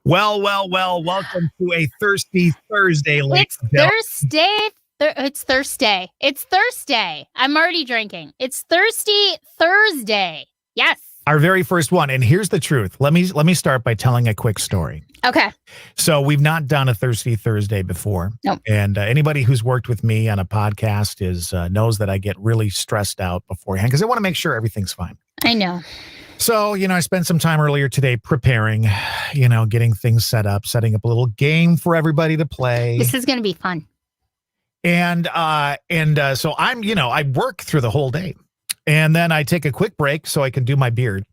Well. Welcome to a Thirsty Thursday. It's Thursday. It's Thursday. It's Thursday. I'm already drinking. It's Thirsty Thursday. Yes. Our very first one. And here's the truth. Let me start by telling a quick story. Okay. So we've not done a Thirsty Thursday before. Nope. And anybody who's worked with me on a podcast knows that I get really stressed out beforehand because I want to make sure everything's fine. I know. So, I spent some time earlier today preparing, getting things set up, setting up a little game for everybody to play. This is going to be fun. And so I work through the whole day and then I take a quick break so I can do my beard.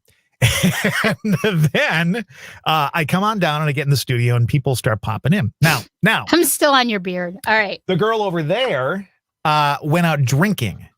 And then I come on down and I get in the studio and people start popping in. Now I'm still on your beard. All right. The girl over there went out drinking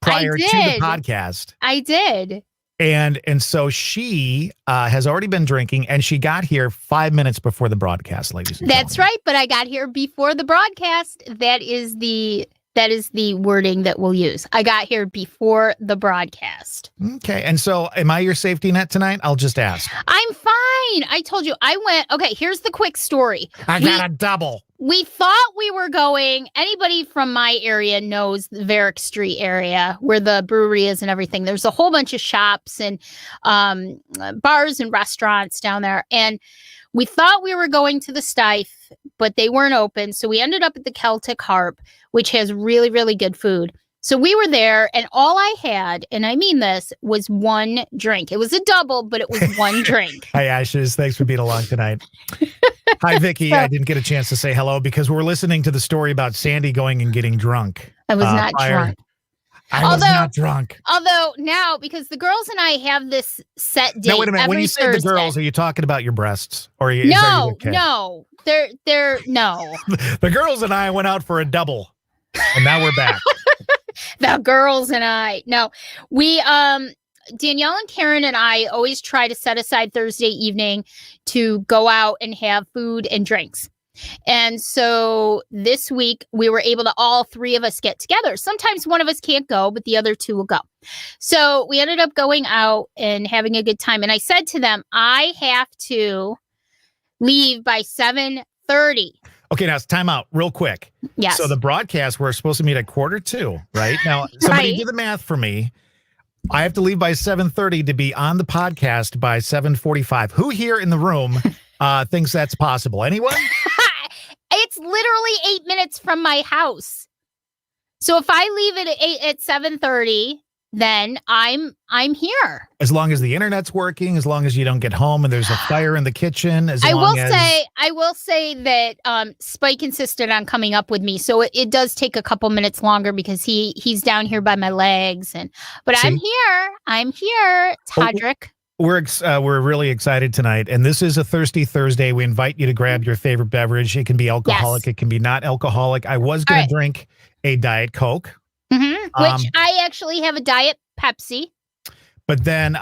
prior to the podcast. I did. And so she has already been drinking, and she got here 5 minutes before the broadcast, ladies and That's gentlemen. right, but I got here before the broadcast. That is the wording that we'll use. I got here before the broadcast. Okay, and so am I your safety net tonight? I'll just ask. I'm fine. I told you I went. Okay, here's the quick story. I got a double. We thought we were going, anybody from my area knows the Varick Street area where the brewery is and everything. There's a whole bunch of shops and bars and restaurants down there. And we thought we were going to the Stife, but they weren't open. So we ended up at the Celtic Harp, which has really, really good food. So we were there, and all I had, and I mean this, was one drink. It was a double, but it was one drink. Hi, Ashes. Thanks for being along tonight. Hi, Vicky. I didn't get a chance to say hello because we're listening to the story about Sandy going and getting drunk. I was not drunk. I was not drunk. Although now, because the girls and I have this set date. No, wait a minute. When you say Thursday. the girls, are you talking about your breasts? Or are you, No. They're no. The girls and I went out for a double, and now we're back. The girls and I. No, we, Danielle and Karen and I always try to set aside Thursday evening to go out and have food and drinks. And so this week we were able to all three of us get together. Sometimes one of us can't go, but the other two will go. So we ended up going out and having a good time. And I said to them, I have to leave by 7:30. Okay, now it's time out real quick. Yes. So the broadcast, we're supposed to meet at 1:45, right? Now, somebody do the math for me. I have to leave by 7:30 to be on the podcast by 7:45. Who here in the room thinks that's possible? Anyone? It's literally 8 minutes from my house. So if I leave it at 7:30, then I'm here. As long as the internet's working, as long as you don't get home and there's a fire in the kitchen. I will say that Spike insisted on coming up with me, so it does take a couple minutes longer because he's down here by my legs, but see? I'm here, Toddrick. We're really excited tonight, and this is a Thirsty Thursday. We invite you to grab your favorite beverage. It can be alcoholic, It can be not alcoholic. I was going to drink a Diet Coke. Which I actually have a Diet Pepsi. But then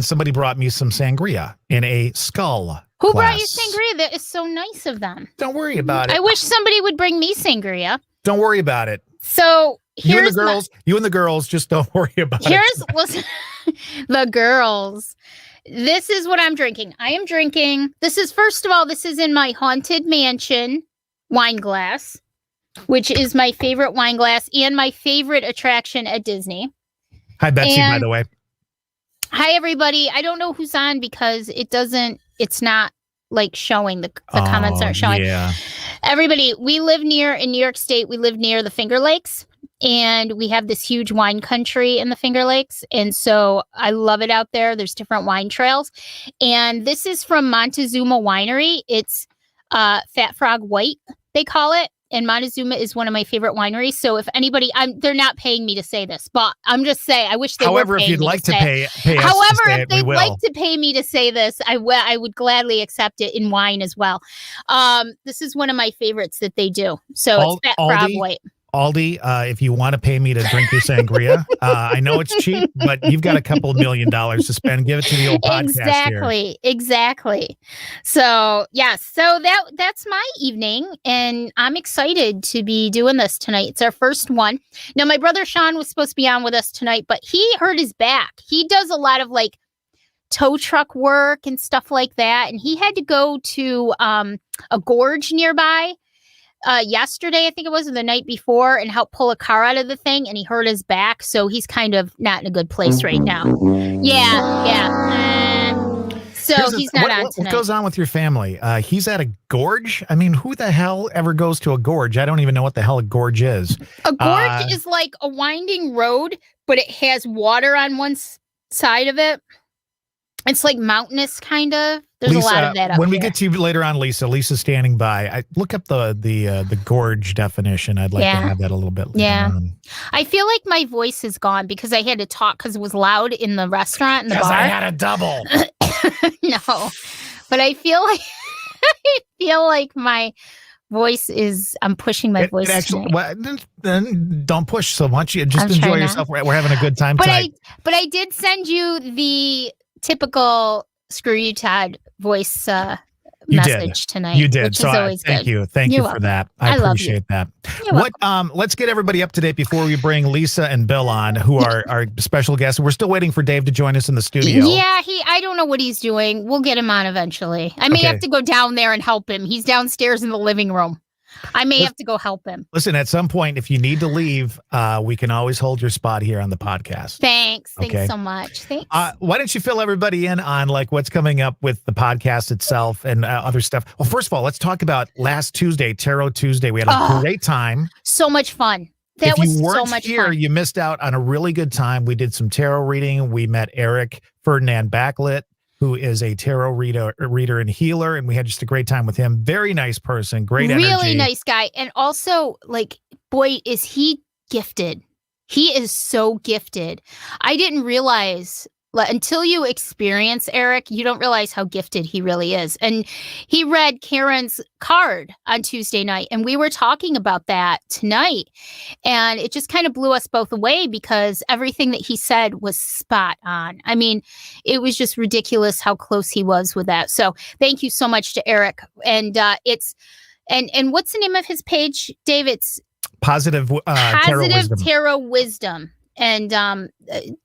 somebody brought me some sangria in a skull. Who brought you sangria? That is so nice of them. Don't worry about it. I wish somebody would bring me sangria. Don't worry about it. So you and the girls, just don't worry about it. The girls. This is what I'm drinking. I am drinking. This is in my Haunted Mansion wine glass, which is my favorite wine glass and my favorite attraction at Disney. Hi, Betsy, by the way. Hi, everybody. I don't know who's on because it's not like showing. The comments aren't showing. Yeah. Everybody, in New York State, we live near the Finger Lakes, and we have this huge wine country in the Finger Lakes. And so I love it out there. There's different wine trails. And this is from Montezuma Winery. It's Fat Frog White, they call it. And Montezuma is one of my favorite wineries. So if anybody, they're not paying me to say this, but I'm just saying, I wish they were paying me to say it. However, if you'd like to pay us to say if they'd like to pay me to say this, I would gladly accept it in wine as well. This is one of my favorites that they do. So it's Fat Frog White. Aldi, if you want to pay me to drink your sangria, I know it's cheap, but you've got a couple $1 million to spend. Give it to the old podcast Exactly. So, yes. So that's my evening, and I'm excited to be doing this tonight. It's our first one. Now, my brother Sean was supposed to be on with us tonight, but he hurt his back. He does a lot of tow truck work and stuff like that. And he had to go to a gorge nearby yesterday, I think it was, or the night before, and help pull a car out of the thing. And he hurt his back. So he's kind of not in a good place right now. Yeah. So he's not on tonight. What goes on with your family? He's at a gorge? I mean, who the hell ever goes to a gorge? I don't even know what the hell a gorge is. A gorge is like a winding road, but it has water on one side of it. It's like mountainous, kind of. There's Lisa, a lot of that up when we there. get to you later on, Lisa's standing by. Look up the gorge definition. I'd like to have that a little bit later on. I feel like my voice is gone because I had to talk because it was loud in the restaurant and the bar. Because I had a double. No, but I feel like my voice is. I'm pushing my voice. Actually, then don't push so much. You just enjoy yourself. We're having a good time tonight. But I did send you the typical "Screw you, Todd" voice message tonight. You did. Which So is always thank good. you. Thank you for that. I appreciate that. Let's get everybody up to date before we bring Lisa and Bill on, who are our special guests. We're still waiting for Dave to join us in the studio. Yeah, I don't know what he's doing. We'll get him on eventually. I may have to go down there and help him. He's downstairs in the living room. I may have to go help him. Listen, at some point, if you need to leave, we can always hold your spot here on the podcast. Thanks. Thanks so much. Thanks. Why don't you fill everybody in on like what's coming up with the podcast itself and other stuff? Well, first of all, let's talk about last Tuesday, Tarot Tuesday. We had a great time. So much fun. That was so much fun. You missed out on a really good time. We did some tarot reading. We met Eric Ferdinand Backlit, who is a tarot reader and healer, and we had just a great time with him. Very nice person, great energy. Really nice guy. And also, like, boy, is he gifted. He is so gifted. I didn't realize, until you experience Eric, you don't realize how gifted he really is. And he read Karen's card on Tuesday night, and we were talking about that tonight. And it just kind of blew us both away because everything that he said was spot on. I mean, it was just ridiculous how close he was with that. So thank you so much to Eric. And and what's the name of his page, Dave? It's Positive Tarot Wisdom. And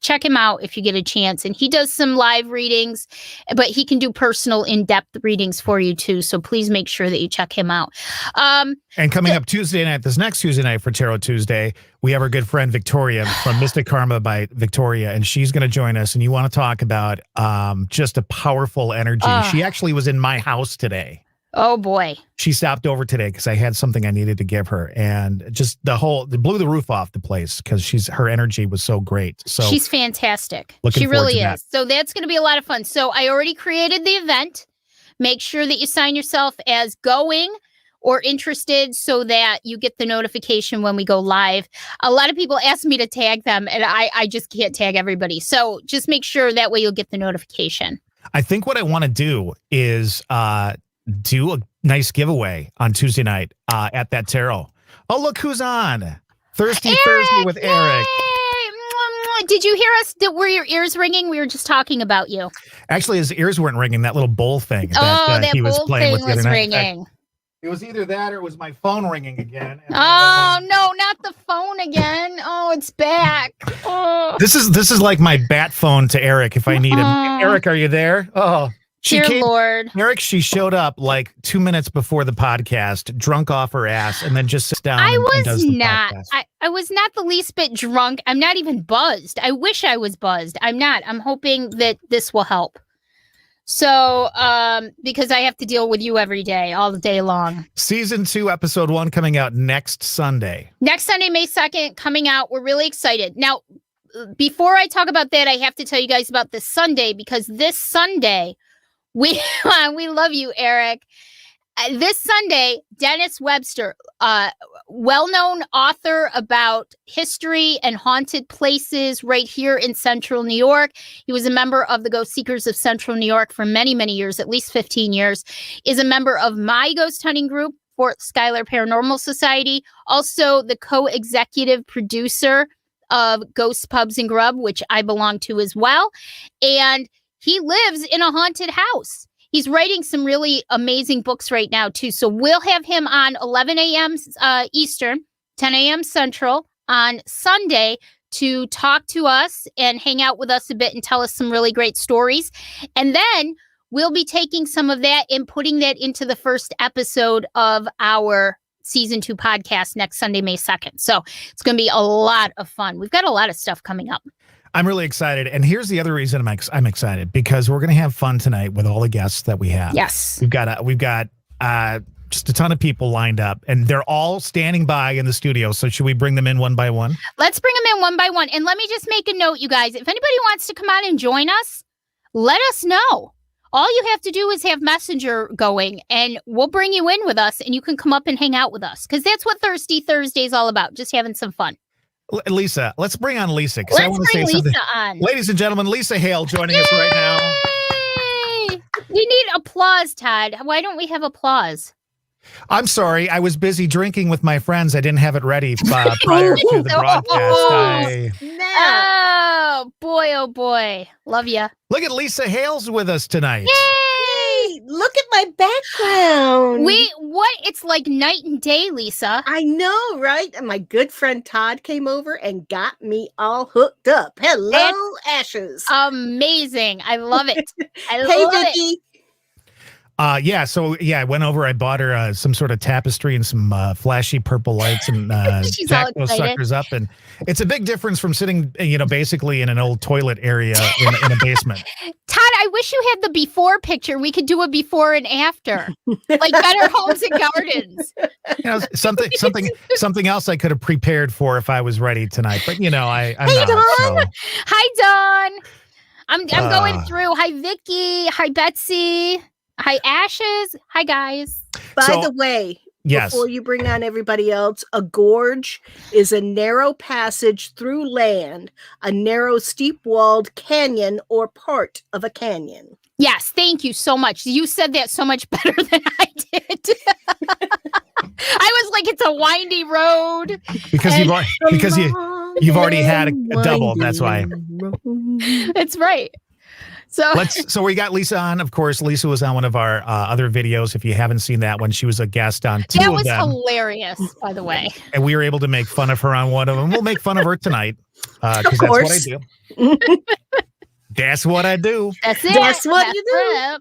check him out if you get a chance. And he does some live readings, but he can do personal, in-depth readings for you too. So please make sure that you check him out. And coming up Tuesday night, this next Tuesday night for Tarot Tuesday, we have our good friend Victoria from Mystic Karma by Victoria, and she's going to join us. And you want to talk about just a powerful energy. She actually was in my house today. Oh boy. She stopped over today because I had something I needed to give her, and just it blew the roof off the place because her energy was so great. So she's fantastic. She really is. So that's going to be a lot of fun. So I already created the event. Make sure that you sign yourself as going or interested so that you get the notification when we go live. A lot of people ask me to tag them, and I just can't tag everybody. So just make sure that way you'll get the notification. I think what I want to do is do a nice giveaway on Tuesday night at that tarot. Oh, look who's on. Thursday Thursday with Eric. Yay! Did you hear us? Were your ears ringing? We were just talking about you. Actually, his ears weren't ringing. That little bowl thing that he was bowl playing thing with the other ringing. night. It was either that or it was my phone ringing again. Oh, no, not the phone again. Oh, it's back. Oh. This is like my bat phone to Eric if I need him. Eric, are you there? Oh. Dear Lord. Eric, she showed up like 2 minutes before the podcast, drunk off her ass, and then just sits down and does the podcast. I was not the least bit drunk. I'm not even buzzed. I wish I was buzzed. I'm not. I'm hoping that this will help. So, because I have to deal with you every day, all day long. Season 2, episode 1 coming out next Sunday. Next Sunday, May 2nd, coming out. We're really excited. Now, before I talk about that, I have to tell you guys about this Sunday, because this Sunday, we love you, Eric. This Sunday, Dennis Webster, well-known author about history and haunted places right here in Central New York. He was a member of the Ghost Seekers of Central New York for many, many years, at least 15 years, is a member of my ghost hunting group, Fort Schuyler Paranormal Society, also the co-executive producer of Ghost Pubs and Grub, which I belong to as well. And he lives in a haunted house. He's writing some really amazing books right now, too. So we'll have him on 11 a.m. Eastern, 10 a.m. Central on Sunday to talk to us and hang out with us a bit and tell us some really great stories. And then we'll be taking some of that and putting that into the first episode of our season 2 podcast next Sunday, May 2nd. So it's going to be a lot of fun. We've got a lot of stuff coming up. I'm really excited. And here's the other reason I'm excited, because we're going to have fun tonight with all the guests that we have. Yes. We've got just a ton of people lined up, and they're all standing by in the studio. So should we bring them in one by one? Let's bring them in one by one. And let me just make a note, you guys. If anybody wants to come on and join us, let us know. All you have to do is have Messenger going, and we'll bring you in with us, and you can come up and hang out with us, because that's what Thirsty Thursday is all about, just having some fun. Lisa, let's bring on Lisa. Let's bring Lisa on. Ladies and gentlemen, Lisa Hale joining us right now. Yay! We need applause, Todd. Why don't we have applause? I'm sorry. I was busy drinking with my friends. I didn't have it ready prior to the broadcast. Oh, boy. Love ya. Look at Lisa Hale's with us tonight. Yay! Look at my background. It's like night and day, Lisa. I know, right? And my good friend Todd came over and got me all hooked up. Hello, Ashes. Amazing. I love it. Hey, Vicky. I went over. I bought her some sort of tapestry and some flashy purple lights, and jacked those suckers up. And it's a big difference from sitting, basically in an old toilet area in a basement. Todd, I wish you had the before picture. We could do a before and after, like Better Homes and Gardens. Something else I could have prepared for if I was ready tonight. But I'm hey, not. Dawn. So. Hi, Dawn. I'm going through. Hi, Vicky. Hi, Betsy. Hi, Ashes. Hi, guys. By the way, yes. Before you bring on everybody else, a gorge is a narrow passage through land, a narrow, steep-walled canyon or part of a canyon. Yes, thank you so much. You said that so much better than I did. I was like, it's a windy road. Because you've already had a double. That's why. That's right. So we got Lisa on. Of course, Lisa was on one of our other videos. If you haven't seen that one, she was a guest on 2 of them. That was hilarious, by the way. And we were able to make fun of her on one of them. We'll make fun of her tonight because that's what I do. That's what I do. That's it. That's what you do.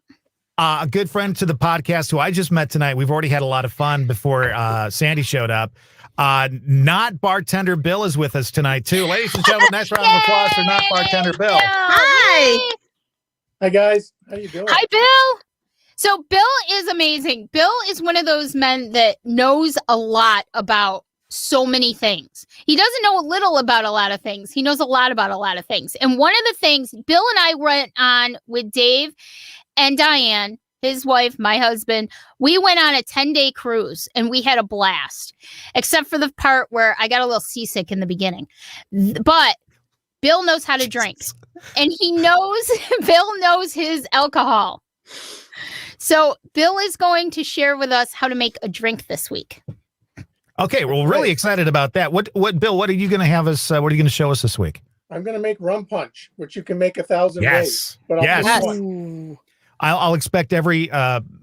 A good friend to the podcast who I just met tonight. We've already had a lot of fun before Sandy showed up. Not bartender Bill is with us tonight too. Ladies and gentlemen, nice round of applause for not bartender Bill. Hi. Hi guys, how you doing? Hi, Bill. So Bill is amazing. Bill is one of those men that knows a lot about so many things. He doesn't know a little about a lot of things. He knows a lot about a lot of things. And one of the things Bill and I went on with Dave and Diane, his wife, my husband, we went on a 10-day cruise and we had a blast, except for the part where I got a little seasick in the beginning. But Bill knows how to drink, and Bill knows his alcohol. So Bill is going to share with us how to make a drink this week. Okay, well, we're really excited about that. What, Bill? What are you going to have us? What are you going to show us this week? I'm going to make rum punch, which you can make 1,000 ways. But I'll expect every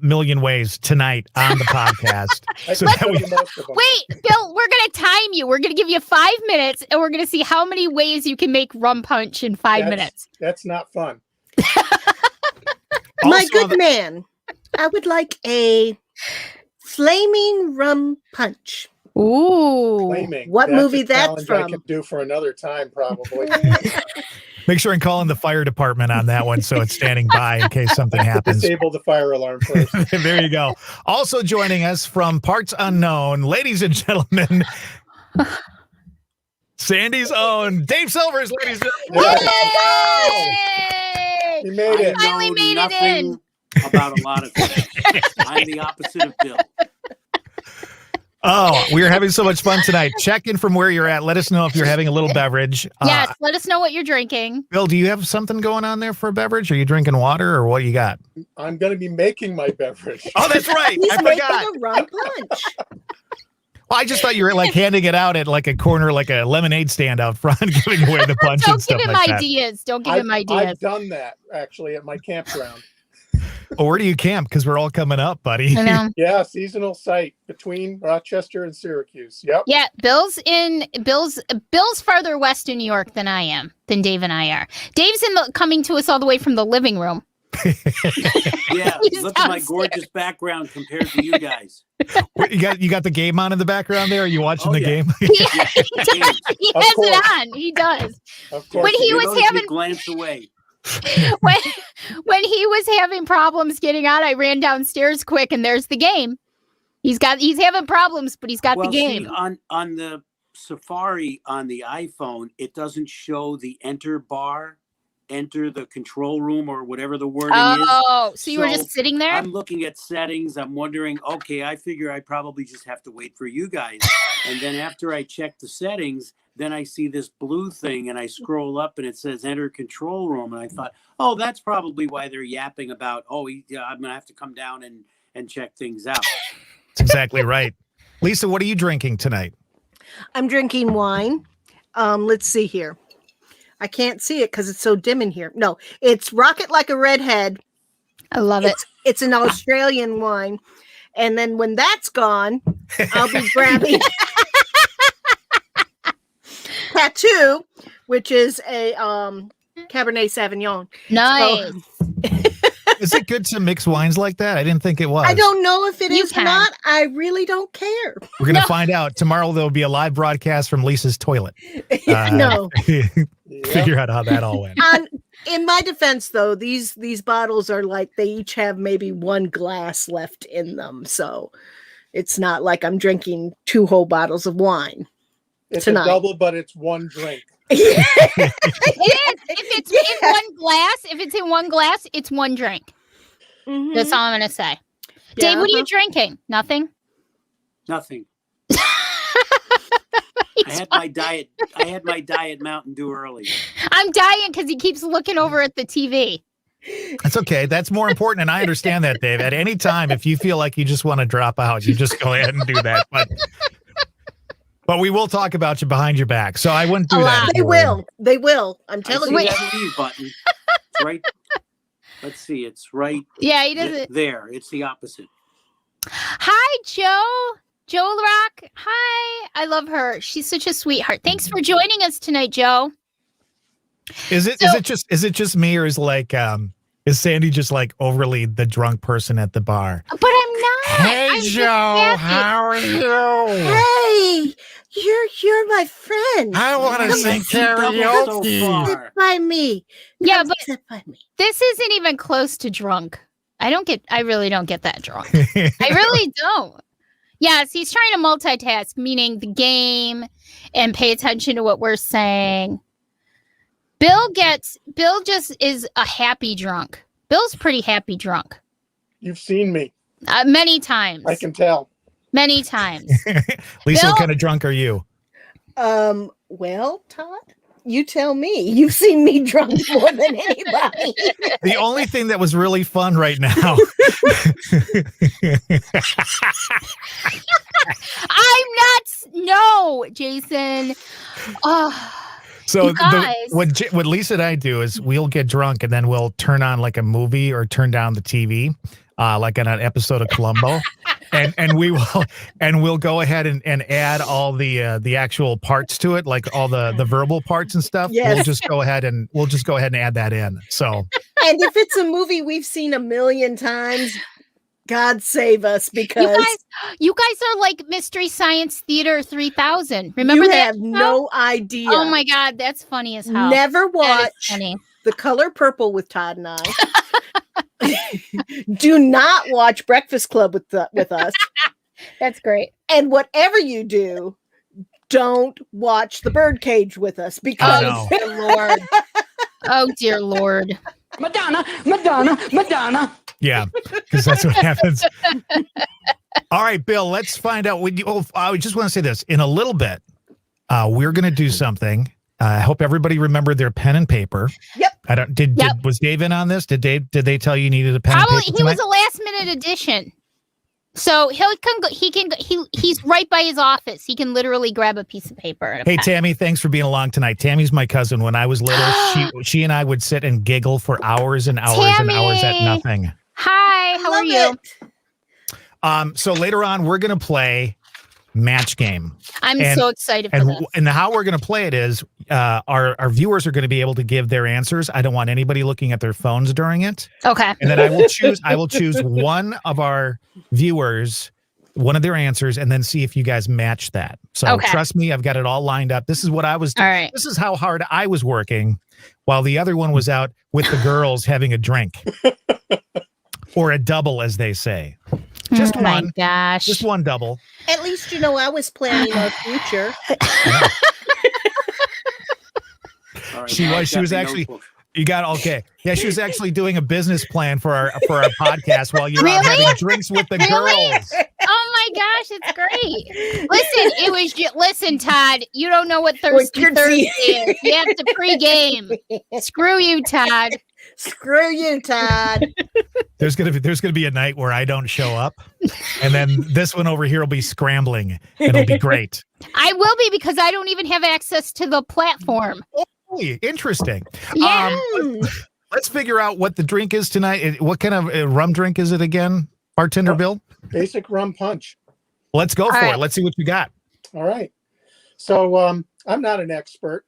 million ways tonight on the podcast. Wait, Bill, we're going to time you. We're going to give you 5 minutes, and we're going to see how many ways you can make rum punch in 5 minutes. That's not fun. My good man, I would like a flaming rum punch. Ooh. Flaming. What movie that's from? I could do for another time, probably. Make sure and call in the fire department on that one so it's standing by in case something happens. Disable the fire alarm first. There you go. Also joining us from parts unknown, ladies and gentlemen, Sandy's own Dave Silvers, ladies and gentlemen. Yay! He made it. Finally made it in. About a lot of things. I'm the opposite of Bill. Oh, we're having so much fun tonight. Check in from where you're at. Let us know if you're having a little beverage. Yes, let us know what you're drinking. Bill, do you have something going on there for a beverage? Are you drinking water or what you got? I'm going to be making my beverage. Oh, that's right. He's I making forgot. a rum punch. Well, I just thought you were like handing it out at like a corner, like a lemonade stand out front, giving away the punch and stuff like that. Don't give him ideas. I've done that actually at my campground. Oh, where do you camp? Because we're all coming up, buddy. I know. Yeah, seasonal site between Rochester and Syracuse. Yep. Yeah, Bill's farther west in New York than Dave and I are. Dave's coming to us all the way from the living room. Yeah, He's look at my downstairs. gorgeous background compared to you guys. What, you got the game on in the background there? Are you watching the game? He has it on. He does. Of course. When he You was notice me having glance away. when he was having problems getting on, I ran downstairs quick, and there's the game. He's having problems, but he's got the game. See, on the Safari on the iPhone, it doesn't show the enter the control room or whatever the wording is. Oh, so you were just sitting there? I'm looking at settings. I'm wondering, okay, I figure I probably just have to wait for you guys. And then after I check the settings, then I see this blue thing and I scroll up and it says enter control room. And I thought, oh, that's probably why they're yapping about, I'm going to have to come down and check things out. That's exactly right. Lisa, what are you drinking tonight? I'm drinking wine. Let's see here. I can't see it because it's so dim in here. No, it's Rocket Like a Redhead. I love it. It's an Australian wine. And then when that's gone, I'll be grabbing Tattoo, which is a Cabernet Sauvignon. Nice. Is it good to mix wines like that? I didn't think it was. I don't know if it You is or can. not. I really don't care. We're going to find out. Tomorrow there'll be a live broadcast from Lisa's toilet. No. Figure out how that all went. In my defense, though, these bottles are like they each have maybe one glass left in them. So it's not like I'm drinking 2 whole bottles of wine. It's tonight. a double, but it's one drink. It is. If it's in one glass, it's one drink. Mhm. That's all I'm going to say. Yeah. Dave, what are you drinking? Nothing? Nothing. I had my diet Mountain Dew early. I'm dying because he keeps looking over at the TV. That's okay. That's more important. And I understand that, Dave. At any time, if you feel like you just want to drop out, you just go ahead and do that. But we will talk about you behind your back. So I wouldn't do that. They will. They will. I'm telling I you. see that leave button. It's right. Let's see. It's right Yeah, he doesn't. there. It's the opposite. Hi, Joe. Joe Rock. Hi. I love her. She's such a sweetheart. Thanks for joining us tonight, Joe. Is it just me, or is Sandy just like overly the drunk person at the bar? But I'm not. Hey, I'm just Joe, happy. how are you? Hey, you're my friend. I want to sing karaoke. So Sit far. by me. Yeah, Come but sit by me. this isn't even close to drunk. I really don't get that drunk. I really don't. Yes, he's trying to multitask, meaning the game and pay attention to what we're saying. Bill just is a happy drunk. Bill's pretty happy drunk. You've seen me. Many times. I can tell. Many times. Lisa, Bill? what kind of drunk are you? Well, Todd, you tell me. You've seen me drunk more than anybody. The only thing that was really fun right now. I'm not. No, Jason. Oh, So You guys. what Lisa and I do is we'll get drunk and then we'll turn on like a movie or turn down the TV, like on an episode of Columbo, and we'll go ahead and add all the actual parts to it, like all the verbal parts and stuff. Yes. We'll just go ahead and add that in. So And if it's a movie we've seen 1,000,000 times, God save us, because you guys are like Mystery Science Theater 3000. Remember you that? have show? no idea. Oh my God, that's funny as hell. Never That is watch funny. The Color Purple with Todd and I. Do not watch Breakfast Club with us. That's great. And whatever you do, don't watch The Birdcage with us, because no. Dear Lord. Oh dear Lord. Madonna. yeah, because that's what happens. All right, Bill, let's find out. I just want to say this. In a little bit, we're going to do something. I hope everybody remembered their pen and paper. Yep. Was Dave in on this? Did they tell you needed a pen Probably and paper he was tonight? a last minute addition. So he's right by his office. He can literally grab a piece of paper. And a Hey, pen. Tammy, thanks for being along tonight. Tammy's my cousin. When I was little, she and I would sit and giggle for hours and hours and hours at Tammy! nothing. Hi. How are Love you? it. So later on, we're going to play match game. I'm And- so excited for this. And how we're going to play it is our viewers are going to be able to give their answers. I don't want anybody looking at their phones during it. Okay. And then I will choose one of our viewers, one of their answers, and then see if you guys match that. So Okay. trust me, I've got it all lined up. This is what I was All right. This is how hard I was working while the other one was out with the girls having a drink. Or a double, as they say. Just oh my one. gosh. Just one double. At least you know I was planning our future. All right, She now was- I've she got was the actually- notebook. You got okay. Yeah, she was actually doing a business plan for our podcast while you were out Really? having drinks with the Really? girls. Oh my gosh, it's great. Listen, it was listen, Todd, you don't know what Thirsday What Thursday you're is. You have to pregame. Screw you, Todd. Screw you, Todd. There's gonna be a night where I don't show up, and then this one over here will be scrambling. It'll be great. I will be because I don't even have access to the platform. Hey, interesting. Yeah. Let's figure out what the drink is tonight. What kind of rum drink is it again, bartender Bill? Basic rum punch. Let's go All for right. it. Let's see what you got. All right. So I'm not an expert,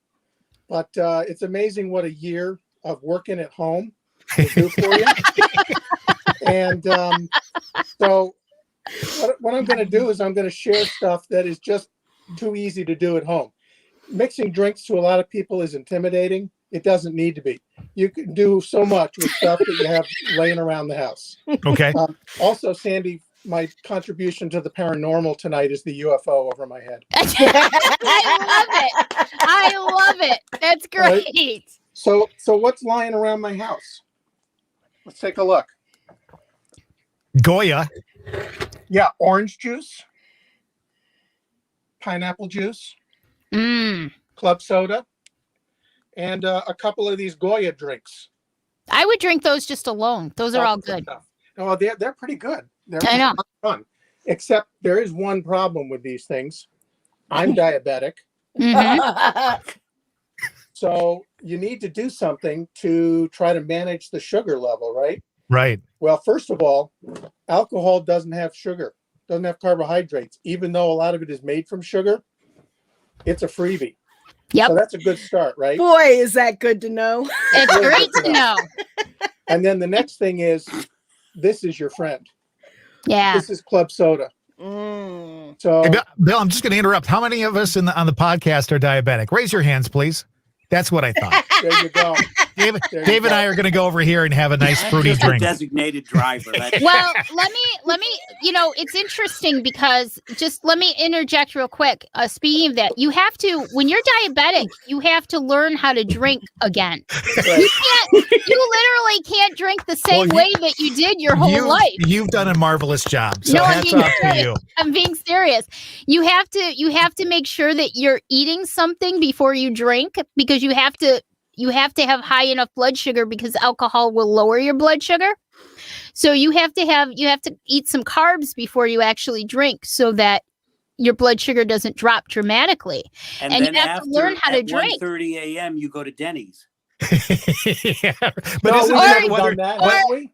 but it's amazing what a year of working at home will do for you. And so what I'm going to do is I'm going to share stuff that is just too easy to do at home. Mixing drinks to a lot of people is intimidating. It doesn't need to be. You can do so much with stuff that you have laying around the house. Okay. Also, Sandy, my contribution to the paranormal tonight is the UFO over my head. I love it. That's Right. great. So what's lying around my house? Let's take a look. Goya. Yeah, orange juice, pineapple juice, club soda, and a couple of these Goya drinks. I would drink those just alone. Those are all Lots of good. stuff. Oh, they're pretty good. They're I know. fun. Except there is one problem with these things. I'm diabetic, Mhm. so you need to do something to try to manage the sugar level, right? Right. Well, first of all, alcohol doesn't have sugar, doesn't have carbohydrates, even though a lot of it is made from sugar. It's a freebie. Yep. So that's a good start, right? Boy, is that good to know. It's Really great good to know. And then the next thing is, this is your friend. Yeah. This is club soda. Mm. So Hey, Bill, I'm just going to interrupt. How many of us on the podcast are diabetic? Raise your hands, please. That's what I thought. there you go. Dave, There you Dave and go. I are going to go over here and have a nice I'm fruity just a drink. designated driver. That's Well, let me, it's interesting because just let me interject real quick. Speaking of that, you have to, when you're diabetic, you have to learn how to drink again. Right. You literally can't drink the same Well, way that you did your whole life. You've done a marvelous job. So No, I hats mean, off to you. I'm being serious. You have to make sure that you're eating something before you drink because you have to have high enough blood sugar because alcohol will lower your blood sugar. So you have to eat some carbs before you actually drink so that your blood sugar doesn't drop dramatically. And you then have to after, learn how to at drink. 1:30 a.m., you go to Denny's. Yeah. But No, isn't we've that never whether- done that, or- have we?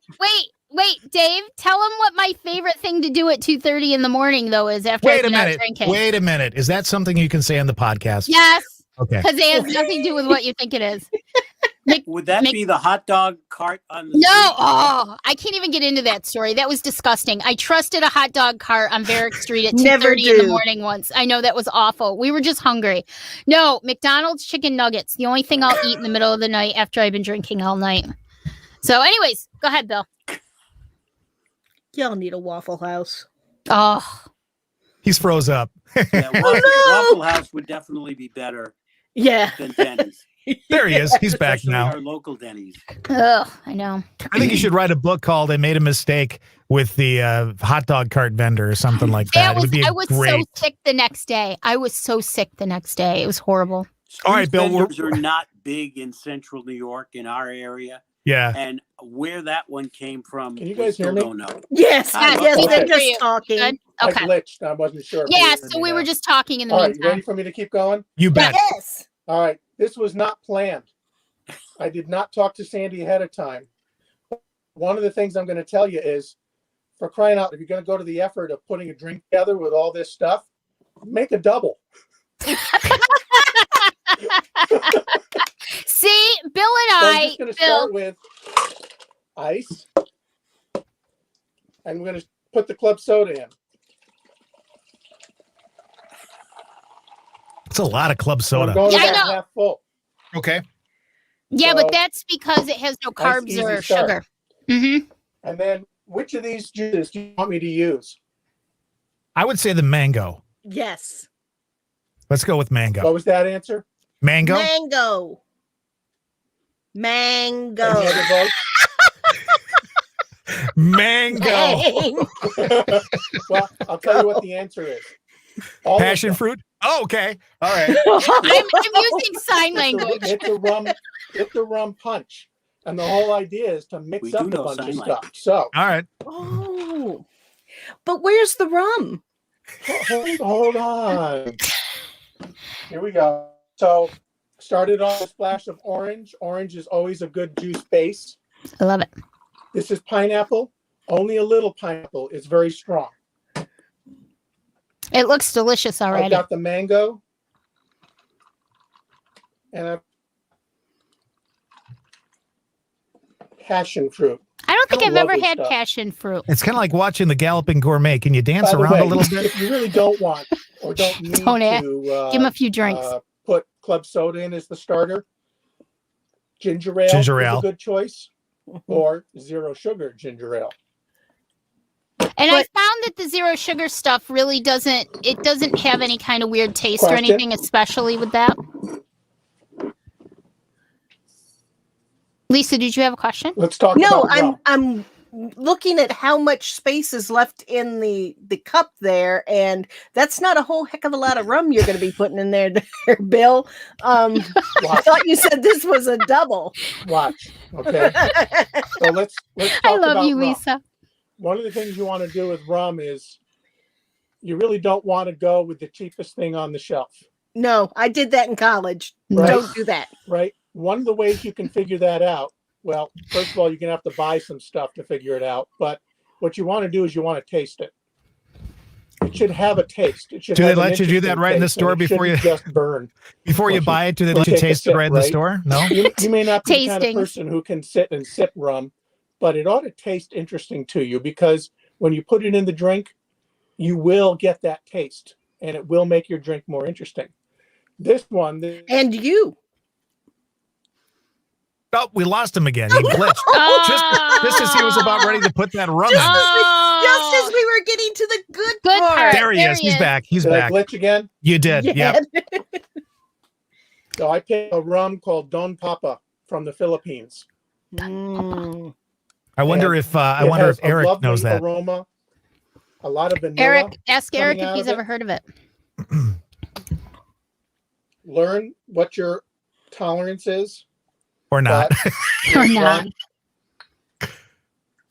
Wait, Dave, tell them what my favorite thing to do at 2:30 in the morning though is after I Wait a get out minute. drinking. Wait a minute. Is that something you can say on the podcast? Yes, Okay. because it has nothing to do with what you think it is. Would that Make- be the hot dog cart on the No, street? oh, I can't even get into that story. That was disgusting. I trusted a hot dog cart on Barrack Street at Never 2:30 in the do. morning once. I know that was awful. We were just hungry. No, McDonald's chicken nuggets. The only thing I'll eat in the middle of the night after I've been drinking all night. So, anyways, go ahead, Bill. Y'all need a Waffle House. Oh, He's froze up. Yeah, no! Waffle House would definitely be better Yeah. than Denny's. There he is. He's back Especially now. our local Denny's. ugh, I know. I think you should write a book called "I Made a Mistake" with the hot dog cart vendor or something like that. That It would be I was so great. sick the next day. I was so sick the next day. It was horrible. All right, Bill, we're- Vendors are not big in central New York in our area. Yeah. And where that one came from, Can you we guys still hear me? don't know. Yes. Yes, Yes. we They're can hear just you. talking. Good? I Okay. glitched. I wasn't sure. if you Yeah, heard so me we were now. just talking in the All right, you meantime. ready for me to keep going? You bet. Yes. All right. This was not planned. I did not talk to Sandy ahead of time. One of the things I'm going to tell you is for crying out, if you're going to go to the effort of putting a drink together with all this stuff, make a double. See, Bill and So I'm I, just going to Bill, start with ice. And we're going to put the club soda in. It's a lot of club We're soda. going Yeah, I about know. half full. Okay. yeah, So, but that's because it has no nice, carbs easy or start. sugar. Mm-hmm. And then which of these juices do you want me to use? I would say the mango. Yes. Let's go with mango. What was that answer? Mango? Mango. Mango. Any other votes? Mango. Well, I'll tell you what the answer is. All of Passion them. fruit? Oh, okay. All right. I'm using sign language. It's a rum punch. And the whole idea is to mix We up do a know bunch sign of stuff. language. So All right. Oh. But where's the rum? hold on. Here we go. So started on a splash of orange. Orange is always a good juice base. I love it. This is pineapple. Only a little pineapple is very strong. It looks delicious I've already. got the mango. And a passion fruit. I don't think I I've love ever this had stuff. passion fruit. It's kind of like watching the Galloping Gourmet. Can you dance By the around way, a little bit? if you really don't want or don't need Don't ask. to Give him a few drinks. put club soda in as the starter, ginger ale Ginger is ale. a good choice, or zero sugar ginger ale. And I found that the zero sugar stuff really doesn't have any kind of weird taste or Question? anything, especially with that. Lisa, did you have a question? Let's talk No, about rum. I'm looking at how much space is left in the cup there, and that's not a whole heck of a lot of rum you're going to be putting in there, Bill. I thought you said this was a double. Watch, okay. So let's talk I love about you, rum. Lisa. One of the things you want to do with rum is you really don't want to go with the cheapest thing on the shelf, No, I did that in college. Right. Don't do that. right? One of the ways you can figure that out, well, first of all, you're going to have to buy some stuff to figure it out. But what you want to do is you want to taste it. It should have a taste. It should Do they have an let you do that interesting right in the taste, and store it before shouldn't you- just burn? Before you Once buy it, do they you let you take a taste it sip, right in the right? store? No? You may not be the kind of Tastings. person who can sit and sip rum, but it ought to taste interesting to you, because when you put it in the drink, you will get that taste, and it will make your drink more interesting. This one, And you. Oh, we lost him again. He glitched. Just as he was about ready to put that rum Just in. as we were getting to the good Good part. part. There he There is. he He's is. back. He's did I back. glitch again? You did. Yeah. Yep. So I picked a rum called Don Papa from the Philippines. Mm. I wonder And if It has a Eric lovely knows that. aroma, a lot of vanilla. Eric, ask coming Eric if out he's of ever it. heard of it. Learn what your tolerance is. Or not. but Or here's not. one.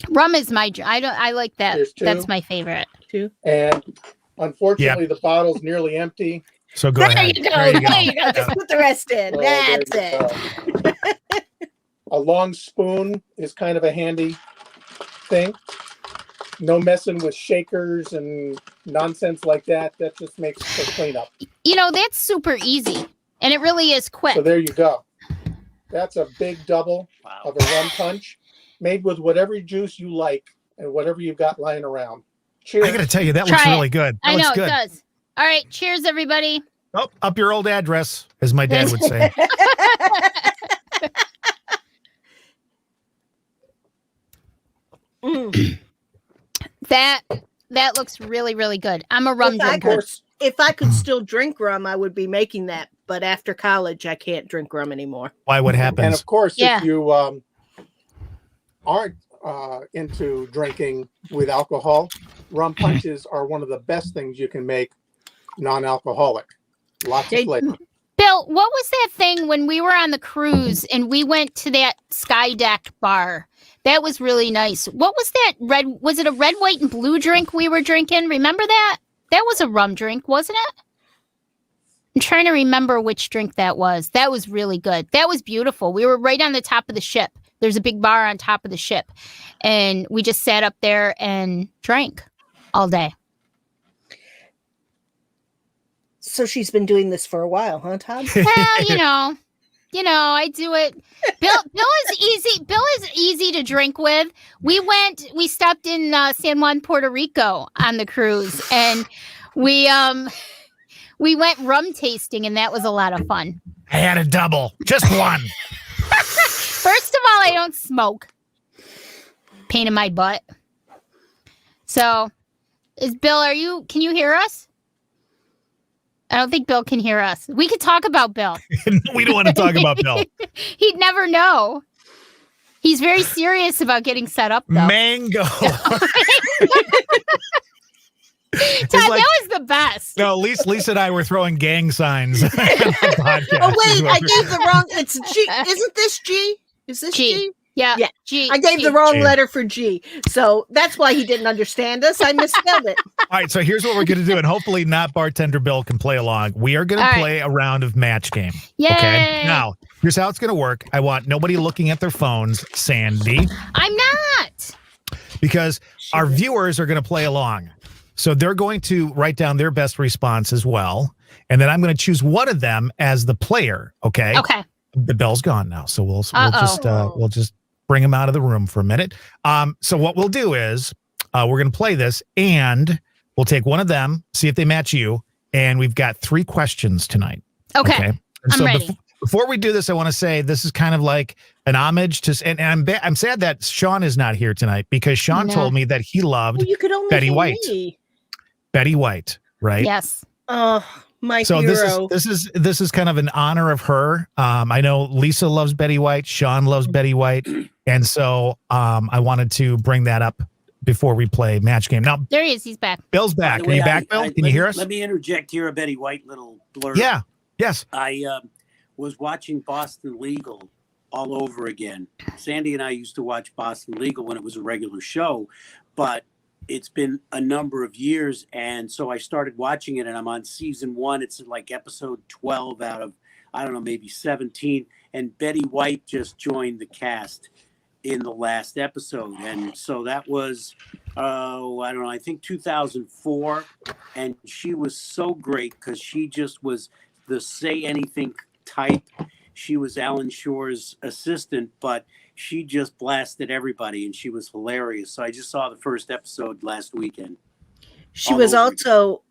Rum is my. I like that. Here's two. That's my favorite. And unfortunately, the bottle's nearly empty. So go There ahead. you go. There you go. There you go. Just put the rest in. So That's there you it. go. A long spoon is kind of a handy thing. No messing with shakers and nonsense like that. That just makes for cleanup. You know, that's super easy, and it really is quick. So there you go. That's a big double Wow. of a rum punch, made with whatever juice you like and whatever you've got lying around. Cheers. I got to tell you, that Try looks it. really good. That I know looks it good. does. All right, cheers, everybody. Oh, up your old address, as my dad would say. Mm. That looks really, really good. I'm a rum If I Of drinker. course, If I could still drink rum, I would be making that. But after college, I can't drink rum anymore. Why? What and happens? of course, Yeah. if you aren't into drinking with alcohol, rum punches are one of the best things you can make non-alcoholic. Lots of They- flavor. Bill, what was that thing when we were on the cruise and we went to that sky deck bar? That was really nice. What was that red? Was it a red, white, and blue drink we were drinking? Remember that? That was a rum drink, wasn't it? I'm trying to remember which drink that was. That was really good. That was beautiful. We were right on the top of the ship. There's a big bar on top of the ship. And we just sat up there and drank all day. So she's been doing this for a while, huh, Todd? Well, I do it. Bill is easy. Bill is easy to drink with. We stopped in San Juan, Puerto Rico on the cruise, and we went rum tasting, and that was a lot of fun. I had a double, just one. First of all, I don't smoke. Pain in my butt. So, can you hear us? I don't think Bill can hear us. We could talk about Bill. We don't want to talk about Bill. He'd never know. He's very serious about getting set up, though. Mango. Todd, that was the best. No, Lisa and I were throwing gang signs. On the podcast. Oh wait, I gave the wrong. It's G. Isn't this G? Is this G? Yeah. Yeah. G. I gave the wrong G. letter for G, so that's why he didn't understand us. I misspelled it. All right, so here's what we're going to do, and hopefully not bartender Bill can play along. We are going to play a round of match game. Yay. Okay. Now, here's how it's going to work. I want nobody looking at their phones, Sandy, I'm not. because our viewers are going to play along. So they're going to write down their best response as well, and then I'm going to choose one of them as the player. Okay. Okay. The bell's gone now, so we'll just bring him out of the room for a minute. So what we'll do is we're going to play this, and we'll take one of them, see if they match you, and we've got 3 questions tonight. Okay. And I'm ready. Before we do this, I want to say this is kind of like an homage to, and I'm sad that Sean is not here tonight because Sean told me that he loved Well, you could only Betty hear White. me. Betty White, right? Yes. Oh, my So hero. this is kind of an honor of her. I know Lisa loves Betty White, Sean loves Betty White, and so I wanted to bring that up before we play match game. Now There he is. He's back. Bill's By back. the Are you way, back, Bill? Can you hear us? Let me interject here a Betty White little blurb. Yeah. Yes. I was watching Boston Legal all over again. Sandy and I used to watch Boston Legal when it was a regular show, but it's been a number of years, and so I started watching it, and I'm on season 1. It's like episode 12 out of, I don't know, maybe 17, and Betty White just joined the cast in the last episode, and so that was, I don't know, I think 2004, and she was so great because she just was the say anything type. She was Alan Shore's assistant, but she just blasted everybody, and she was hilarious. So I just saw the first episode last weekend. She was also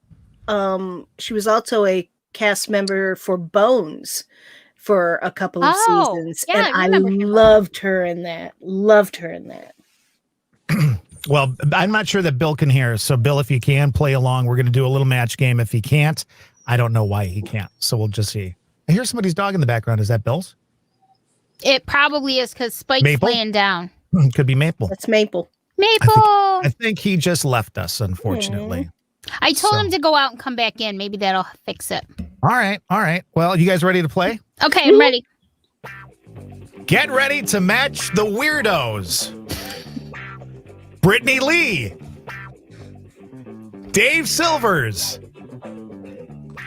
a cast member for Bones for a couple of seasons, yeah, and I I remember him. loved her in that. Well, I'm not sure that Bill can hear us. So Bill, if you can play along, we're going to do a little match game. If he can't, I don't know why he can't. So we'll just see. I hear somebody's dog in the background. Is that Bill's? It probably is because Spike's Maple? laying down. Could be Maple. That's Maple. Maple. I think he just left us, unfortunately. I told So- him to go out and come back in. Maybe that'll fix it. All right. Well, you guys ready to play? Okay, I'm ready. Get ready to match the weirdos. Brittany Lee, Dave Silvers,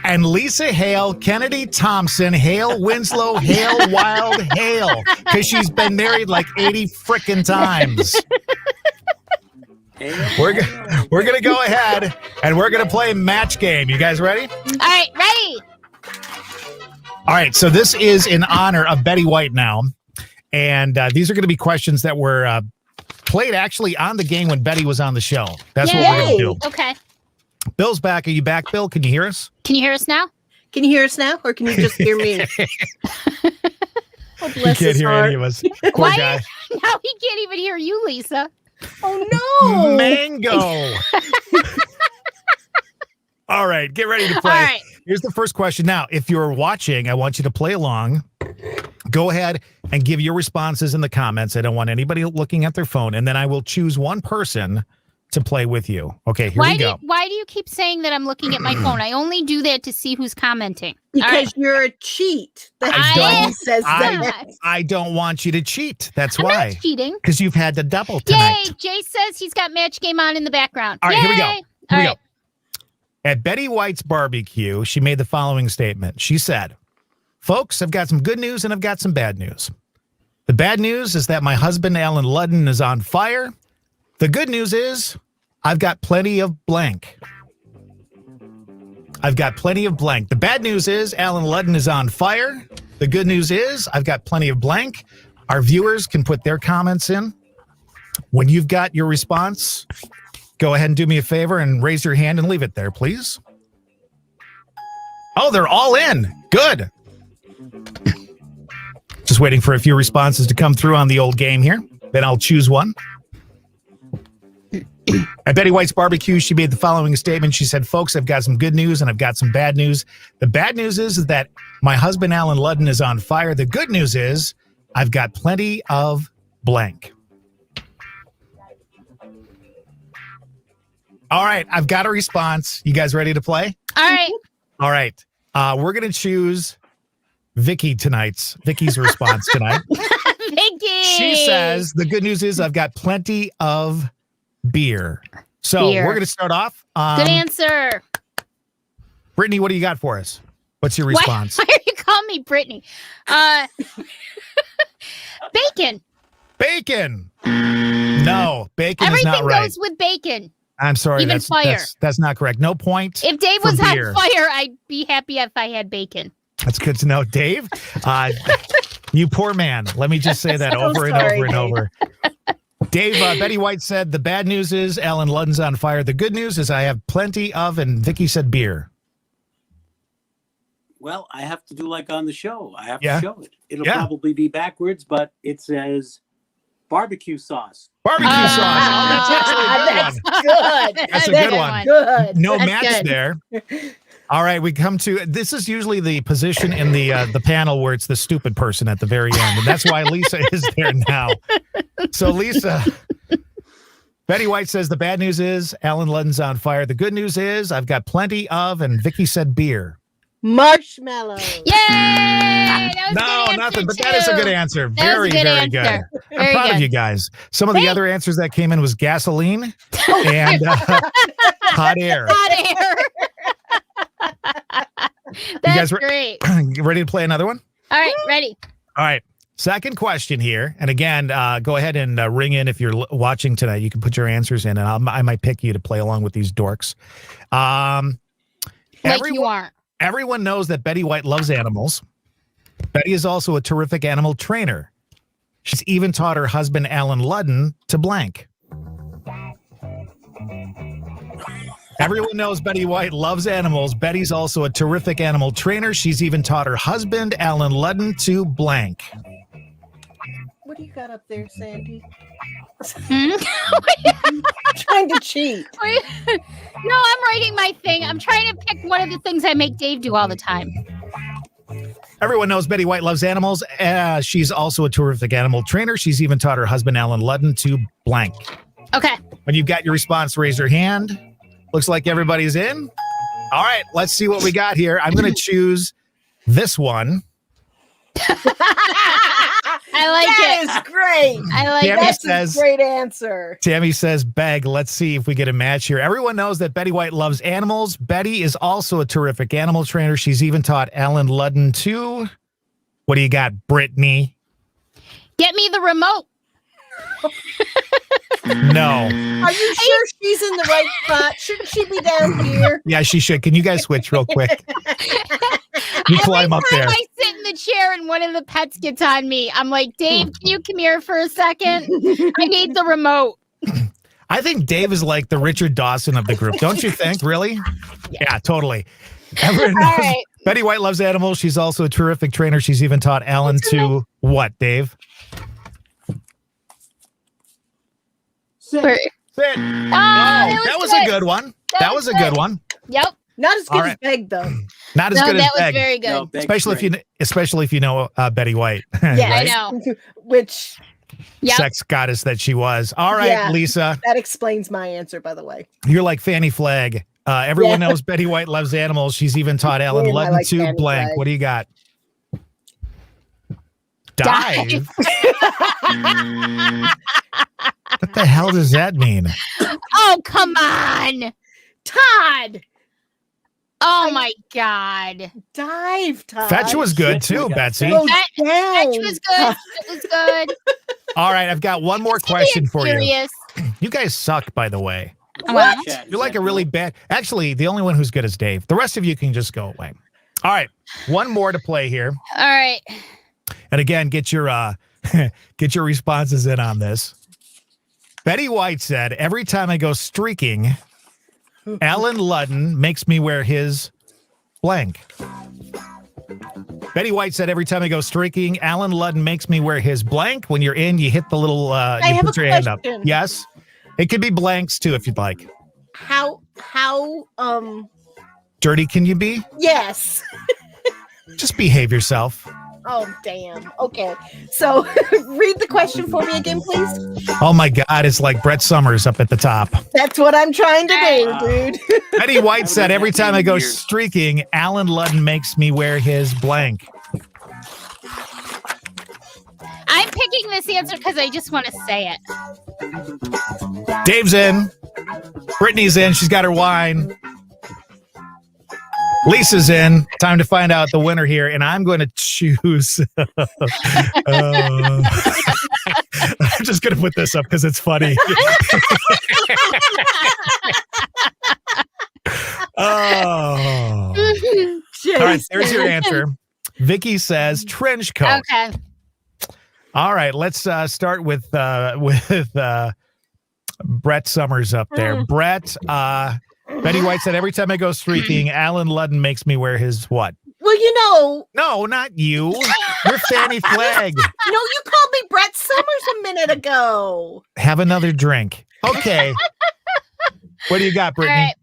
and Lisa Hale, Kennedy Thompson, Hale Winslow, Hale Wild Hale, because she's been married like 80 frickin' times. We're gonna go ahead and we're gonna play match game. You guys ready? All right, ready. All right, so this is in honor of Betty White now, and these are going to be questions that were played actually on the game when Betty was on the show. That's what we're going to do. Okay. Bill's back. Are you back, Bill? Can you hear us? Can you hear us now? Can you hear us now, or can you just hear me? Oh, He bless can't his hear heart. any of us. Poor Why? guy. Now he can't even hear you, Lisa. Oh no! Mango. All right, get ready to play. All right. Here's the first question. Now, if you're watching, I want you to play along. Go ahead and give your responses in the comments. I don't want anybody looking at their phone. And then I will choose one person to play with you. Okay, here we go. Why do you keep saying that I'm looking at my phone? I only do that to see who's commenting. All Because right. you're a cheat. That's I why don't- he says that. I don't want you to cheat. That's I'm why. not cheating. Because you've had to double tonight. Yay! Jay says he's got match game on in the background. All right, Yay! here we go. All Here we right. go. At Betty White's barbecue, she made the following statement. She said, "Folks, I've got some good news and I've got some bad news. The bad news is that my husband, Alan Ludden, is on fire. The good news is I've got plenty of blank. I've got plenty of blank. The bad news is Alan Ludden is on fire. The good news is I've got plenty of blank. Our viewers can put their comments in. When you've got your response, go ahead and do me a favor and raise your hand and leave it there, please. Oh, they're all in. Good. Just waiting for a few responses to come through on the old game here. Then I'll choose one. At Betty White's Barbecue, she made the following statement. She said, folks, I've got some good news and I've got some bad news. The bad news is that my husband, Alan Ludden, is on fire. The good news is I've got plenty of blank. All right, I've got a response. You guys ready to play? All right. All right. We're going to choose Vicky's response tonight. Vicky. She says, the good news is I've got plenty of beer. So we're going to start off. Good answer. Brittany, what do you got for us? What's your response? Why are you calling me Brittany? Bacon. Bacon. No, bacon is not right. Everything goes with bacon. I'm sorry. Even fire. That's not correct. No point. If Dave was on fire, I'd be happy if I had bacon. That's good to know. Dave, you poor man. Let me just say that over and over and over. Dave, Betty White said, the bad news is Alan Ludden's on fire. The good news is I have plenty of, and Vicky said beer. Well, I have to do like on the show. I have to show it. It'll probably be backwards, but it says barbecue sauce. Barbecue sauce. That's good. That's a good one. Good. No That's match good. there. All right, we come to, this is usually the position in the panel where it's the stupid person at the very end, and that's why Lisa is there now. So Lisa, Betty White says the bad news is Alan Ludden's on fire. The good news is I've got plenty of, and Vicky said beer. Marshmallow. Yay! That was a good answer, Nothing, but too. that is a good answer. Very, very good. Answer. I'm Very proud of good. you guys. Some of the other answers that came in was gasoline and hot air. Hot air. That's guys great. You ready to play another one? All right, ready. All right. Second question here. And again, go ahead and ring in if you're watching tonight. You can put your answers in, and I might pick you to play along with these dorks. You aren't. Everyone knows that Betty White loves animals. Betty is also a terrific animal trainer. She's even taught her husband, Alan Ludden, to blank. Everyone knows Betty White loves animals. Betty's also a terrific animal trainer. She's even taught her husband, Alan Ludden, to blank. What do you got up there, Sandy? Hmm? Trying to cheat. No, I'm writing my thing. I'm trying to pick one of the things I make Dave do all the time. Everyone knows Betty White loves animals. She's also a terrific animal trainer. She's even taught her husband, Alan Ludden, to blank. Okay. When you've got your response, raise your hand. Looks like everybody's in. All right, let's see what we got here. I'm going to choose this one. I like That it. is great. I like Tammy that. That's a great answer. Tammy says beg. Let's see if we get a match here. Everyone knows that Betty White loves animals. Betty is also a terrific animal trainer. She's even taught Alan Ludden to... What do you got, Brittany? Get me the remote. No. Are you sure she's in the right spot? Shouldn't she be down here? Yeah, she should. Can you guys switch real quick? You climb up Every there. time I sit in the chair and one of the pets gets on me, I'm like, Dave, can you come here for a second? I need the remote. I think Dave is like the Richard Dawson of the group. Don't you think? Really? Yeah, totally. Everyone knows All right. Betty White loves animals. She's also a terrific trainer. She's even taught Alan to what, Dave? Sit. Sit. That was a good one. That was a good one. Yep. Not as good All as right. Beg, though. Not as No, good as that was Peg. very good. No, Beg's Especially if you know Betty White. Yeah, I right? know. Which, Yep. Sex goddess that she was. All right, Yeah. Lisa, that explains my answer, by the way. you're like Fanny Flagg. Everyone knows Betty White loves animals. She's even taught Alan Yeah, I Ludden like to Fanny blank. Flagg. What do you got? Dive. Dive? What the hell does that mean? Oh, come on. Todd! Oh, my God. Dive, Todd. Fetch was good too, Yes, we got Betsy. Go Fetch down. was good. was good. All right, I've got one more question for you. Serious. You guys suck, by the way. What? You're like a really bad. Actually, the only one who's good is Dave. The rest of you can just go away. All right, one more to play here. All right. And again, get your get your responses in on this. Betty White said, "Every time I go streaking, Alan Ludden makes me wear his blank." Betty White said, "Every time I go streaking, Alan Ludden makes me wear his blank." When you're in, you hit the little, you put your hand up. Yes. It could be blanks too, if you'd like. How Dirty can you be? yes. Just behave yourself. Oh, damn. Okay. So read the question for me again, please. Oh my God, it's like Brett Summers up at the top. That's what I'm trying to do, dude. Betty White said, "Every time I go streaking, Alan Ludden makes me wear his blank." I'm picking this answer because I just want to say it. Dave's in. Brittany's in. She's got her wine. Lisa's in. Time to find out the winner here, and I'm going to choose. I'm just going to put this up because it's funny. Oh. All right, there's your answer. Vicky says trench coat. Okay. All right, let's start with Brett Summers up there. Brett, Betty White said, "Every time I go streaking, Alan Ludden makes me wear his what?" Well, you know. No, not you. You're Fanny Flagg. No, you called me Brett Summers a minute ago. Have another drink. Okay. What do you got, Brittany? All right.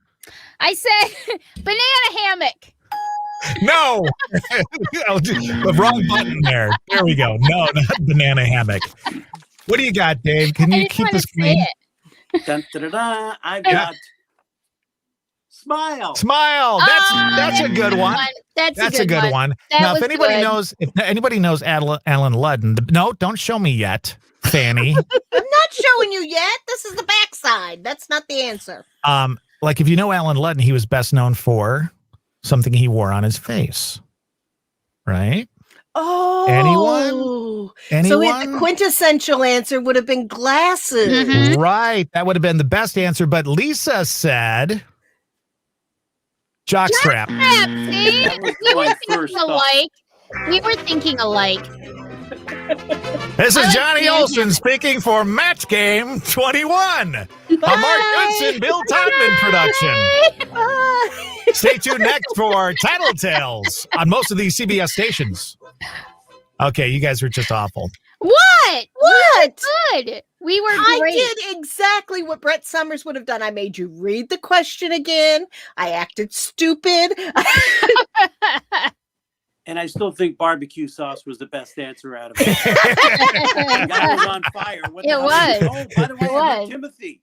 I said banana hammock. No. The wrong button there. There we go. No, not banana hammock. What do you got, Dave? Can you keep this clean? Dun, da, da, da. I've got smile. Smile. That's a good one. That's a good one. Now, if anybody knows Alan Ludden, no, don't show me yet, Fanny. I'm not showing you yet. This is the backside. That's not the answer. Like if you know Alan Ludden, he was best known for something he wore on his face, right? Oh, anyone? So the quintessential answer would have been glasses. Mhm. Right. That would have been the best answer. But Lisa said jockstrap. See? That was We were my thinking first thought. alike. We were thinking alike. This is Johnny banana Olson hammock. speaking for Match Game 21, a Mark Goodson, Bill Todman production. Stay tuned next for Tattletales on most of these CBS stations. Okay, you guys are just awful. What? What? Good. We were I great. did exactly what Brett Summers would have done. I made you read the question again. I acted stupid. And I still think barbecue sauce was the best answer out of it. The guy was on fire. What the It hell? was. Oh, by the way, It I heard was. Timothy.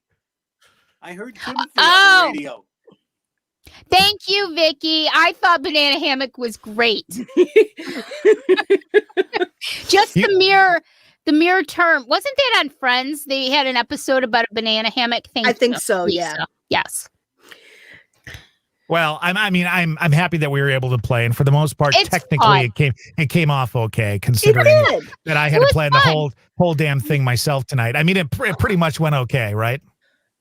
I heard Timothy Oh. on the radio. Thank you, Vicky. I thought banana hammock was great. Just the mere term. Wasn't that on Friends? They had an episode about a banana hammock thing. I think so, yeah. Yes. Well, I'm happy that we were able to play, and for the most part, It's technically fun. it came off okay, It considering did. that I had It to was plan fun. the whole damn thing myself tonight. I mean, it pretty much went okay, right?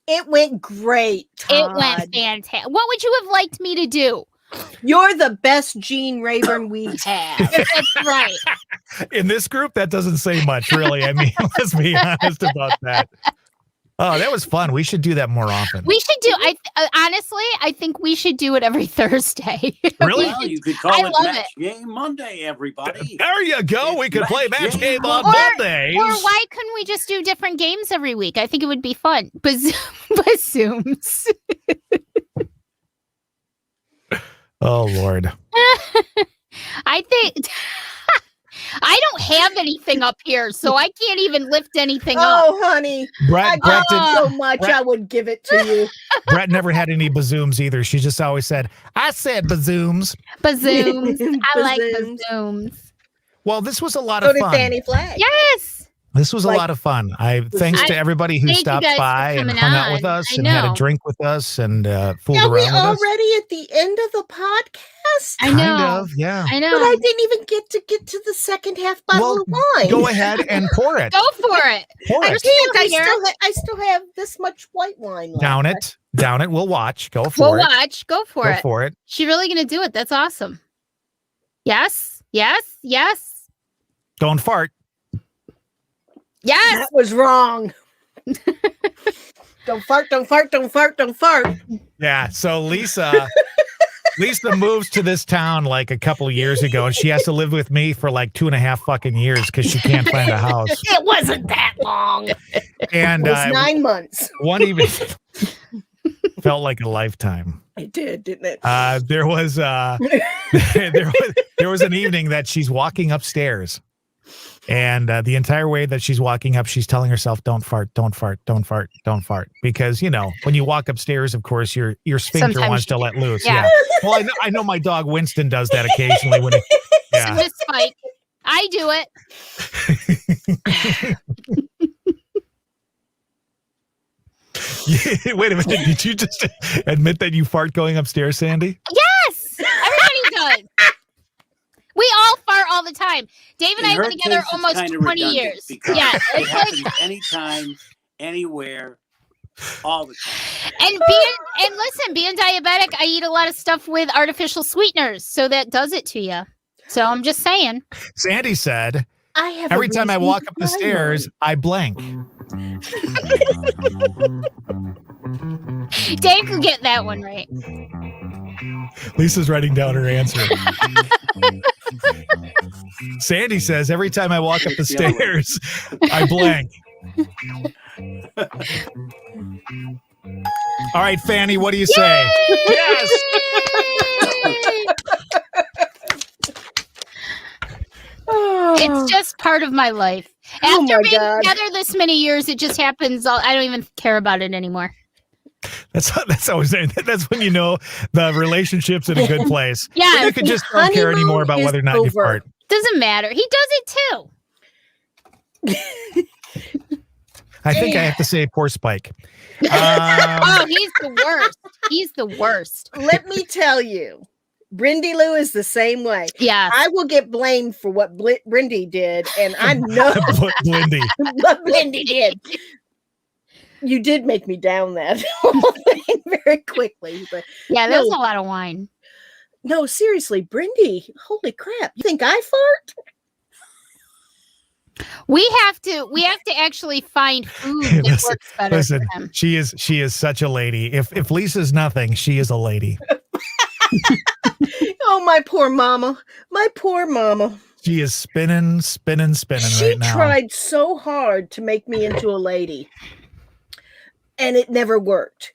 It went great, It Todd. went fantastic. What would you have liked me to do? You're the best Gene Rayburn we have. That's right. In this group, that doesn't say much, really. I mean, let's be honest about that. Oh, that was fun. We should do that more often. We should do. Honestly, I think we should do it every Thursday. Really? Well, you could I call it love Match Game Monday, everybody. There you go. We could play Match Game on Or- Mondays. Or why couldn't we just do different games every week? I think it would be fun. Bazooms. Oh, Lord. I think I don't have anything up here, so I can't even lift anything up. Oh, honey. Brett I did, got so much, Brett- I would give it to you. Brett never had any bazooms either. She just always said, I said bazooms. Bazooms. I like Bazooms. bazooms. Well, this was a lot So of did fun. Fanny Flagg. Yes. This was a Like- lot of fun. Thanks to everybody who Thank you stopped guys for by and coming hung out with on. us I and had a know. drink with us and fooled Are we around with us. already at the end of the podcast? I know. Kind of, yeah. I But know. I didn't even get to the second half bottle of wine. Go ahead and pour it. Go for it. Pour I it. can't. here. I still have this much white wine left. Down it. Down it. We'll watch. Go for We'll it. watch. Go for Go it. for it. She really gonna do it? That's awesome. Yes. Yes. Yes. Don't fart. Yes. That was wrong. Don't fart, don't fart, don't fart, don't fart. Yeah. So Lisa moves to this town like a couple of years ago, and she has to live with me for like 2.5 fucking years because she can't find a house. It wasn't that long. And It was 9 months. one even felt like a lifetime. It did, didn't it? There was there was an evening that she's walking upstairs, and the entire way that she's walking up, she's telling herself, "Don't fart, don't fart, don't fart, don't fart," because when you walk upstairs, of course, your sphincter Sometimes wants to you let loose. yeah. Yeah. Well, I know my dog Winston does that occasionally when he, So yeah. does Spike. I do it. Wait a minute, did you just admit that you fart going upstairs, Sandy? Yes. Everybody does. We all fart all the time. Dave and I In have her been together case, it's almost kinda 20 redundant years. because Yeah. It It's like happens anytime, anywhere, all the time. and listen, being diabetic, I eat a lot of stuff with artificial sweeteners, so that does it to you. So I'm just saying. Sandy said, I have every a time I reason walk to up the buy stairs, one. I blank. Dave could get that one right. Lisa's writing down her answer. Sandy says, every time I walk up the stairs, I blank. All right, Fanny, what do you say? Yes. It's just part of my life. Oh After my being God. together this many years, it just happens. I don't even care about it anymore. That's always that's when you know the relationship's in a good place. Yeah. When you could just don't care anymore about honeymoon whether or is not you over. fart. Doesn't matter. He does it too. I think I have to say poor Spike. Oh, he's the worst. He's the worst. Let me tell you, Brindy Lou is the same way. Yeah. I will get blamed for what Brindy did, and I know Blindy. what Brindy did. You did make me down that whole thing very quickly. But Yeah, that's No. a lot of wine. no, seriously, Brindy, holy crap. You think I fart? We have to actually find food that Listen, works better Listen, for him. she is such a lady. If Lisa's nothing, she is a lady. Oh, my poor mama. My poor mama. She is spinning She right now. tried so hard to make me into a lady, and it never worked.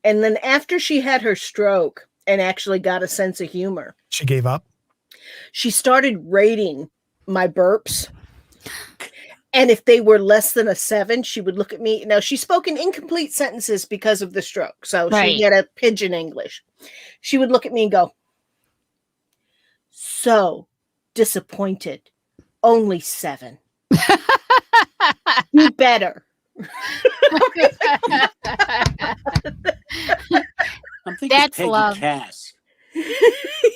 And then after she had her stroke and actually got a sense of humor, She gave up. she started rating my burps. And if they were less than a 7, she would look at me. Now, she spoke in incomplete sentences because of the stroke. So Right. she had a pidgin English. She would look at me and go, "So disappointed. Only 7. Do better." I'm thinking That's Peggy love. Cass.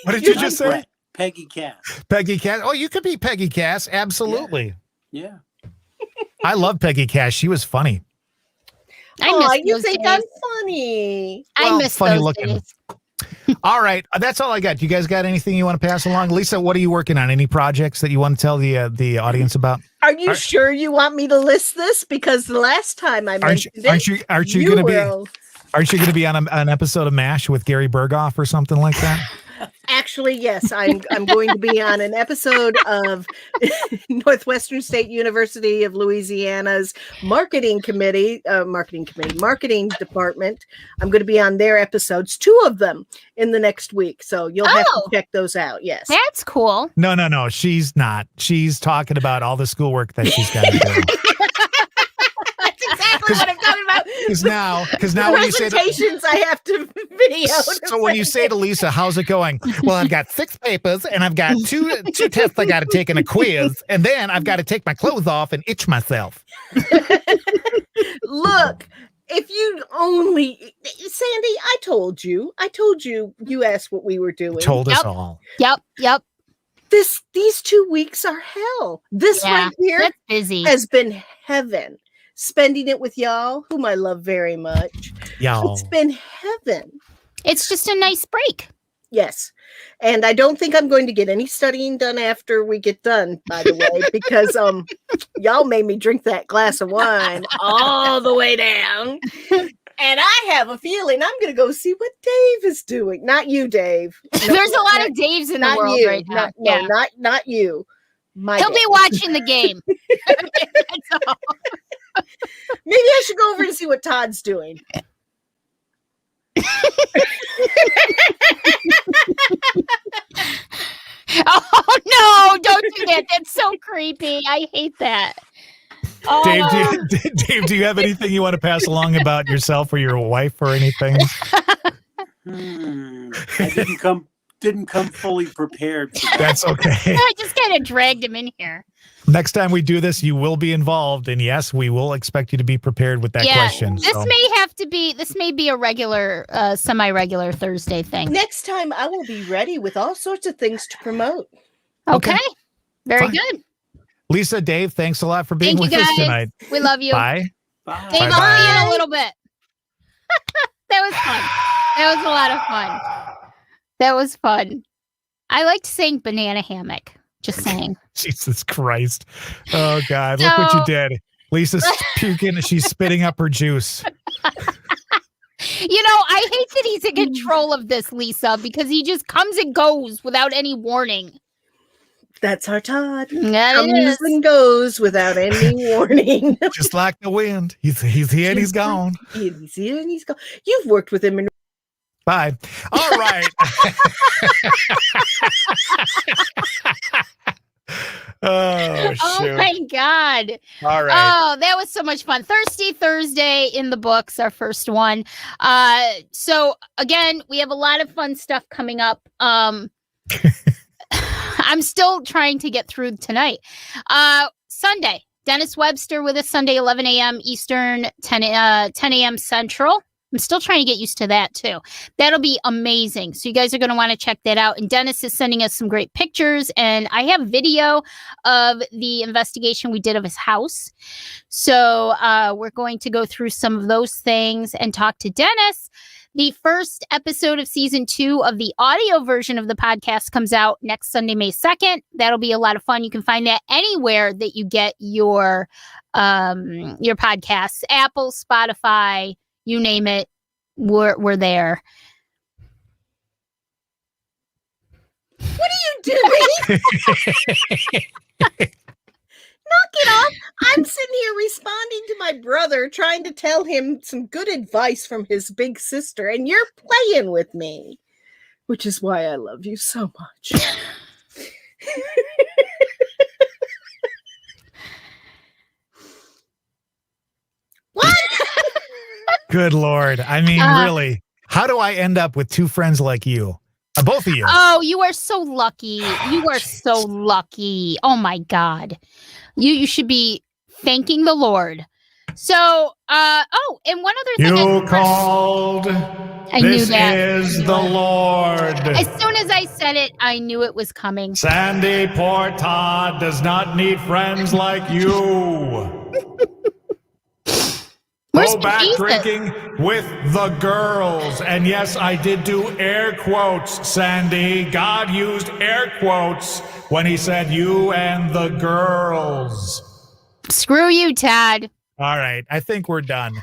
What did you Not just say? Brett, Peggy Cass. Peggy Cass. Oh, you could be Peggy Cass. Absolutely. Yeah. I love Peggy Cass. She was funny. I Aw, miss you those think days. I'm funny? I Well, miss funny those looking. days. All right. That's all I got. You guys got anything you want to pass along? Lisa, what are you working on? Any projects that you want to tell the audience about? Are you Are- sure you want me to list this? Because the last time I Aren't you, mentioned aren't it, you, aren't you going to be, will. aren't you going to be on an episode of MASH with Gary Berghoff or something like that? Actually, yes, I'm going to be on an episode of Northwestern State University of Louisiana's marketing department. I'm going to be on their episodes, 2 of them in the next week. So you'll have to Oh. check those out. Yes. That's cool. No. She's not. She's talking about all the schoolwork that she's got to do. That's exactly exactly what I'm talking about. Because now when you say presentations, I have to video. so when you say to Lisa, how's it going? Well, I've got 6 papers and I've got two tests I got to take in a quiz, and then I've got to take my clothes off and itch myself. Look, if you only, Sandy, I told you, you asked what we were doing. Told us all. Yep. These 2 weeks are hell. This right here That's busy. has been heaven. Spending it with y'all, whom I love very much. Y'all. It's been heaven. It's just a nice break. Yes. And I don't think I'm going to get any studying done after we get done, by the way, because y'all made me drink that glass of wine all the way down. And I have a feeling I'm going to go see what Dave is doing. Not you, Dave. No, There's a lot of Daves in the world you. right now. Not you. He'll be watching the game. That's all. Maybe I should go over and see what Todd's doing. Oh no, don't do that. That's so creepy. I hate that. Oh. Dave, do you have anything you want to pass along about yourself or your wife or anything? I didn't come fully prepared for that. That's okay. I just kind of dragged him in here. Next time we do this, you will be involved, and yes, we will expect you to be prepared with that question. This may be a regular, semi-regular Thursday thing. Next time I will be ready with all sorts of things to promote. Okay. Very Fine. good. Lisa, Dave, thanks a lot for being with us tonight. We love you. Bye. Bye. Dave, Bye-bye. I'll see you in a little bit. That was fun. That was a lot of fun. That was fun. I liked saying banana hammock. Just saying. Jesus Christ. Oh, God. Look what you did. Lisa's puking and she's spitting up her juice. You know, I hate that he's in control of this, Lisa, because he just comes and goes without any warning. That's our Todd. That Comes is. and goes without any warning. Just like the wind. He's here and he's gone. He's here and he's gone. You've worked with him in. Bye. All right. Oh, Oh shoot. my God. All right. Oh, that was so much fun. Thirsday Thursday in the books, our first one. So again, we have a lot of fun stuff coming up. I'm still trying to get through tonight. Sunday, Dennis Webster with us Sunday, 11 a.m. Eastern, 10 a.m. Central. I'm still trying to get used to that too. That'll be amazing. So you guys are going to want to check that out. And Dennis is sending us some great pictures. And I have video of the investigation we did of his house. So we're going to go through some of those things and talk to Dennis. The first episode of season 2 of the audio version of the podcast comes out next Sunday, May 2nd. That'll be a lot of fun. You can find that anywhere that you get your podcasts, Apple, Spotify, you name it, we're there. What are you doing? Knock it off. I'm sitting here responding to my brother, trying to tell him some good advice from his big sister, and you're playing with me, which is why I love you so much. What? Good Lord. I mean, really, how do I end up with two friends like you? Both of you. Oh, you are so lucky. You are so lucky. Oh my God. You should be thanking the Lord. So, and one other thing. You called. I knew This that. is the Lord. As soon as I said it, I knew it was coming. Sandy, poor Todd does not need friends like you. Where's Go back Jesus? drinking with the girls. And yes, I did do air quotes, Sandy. God used air quotes when he said you and the girls. Screw you, Todd. All right, I think we're done.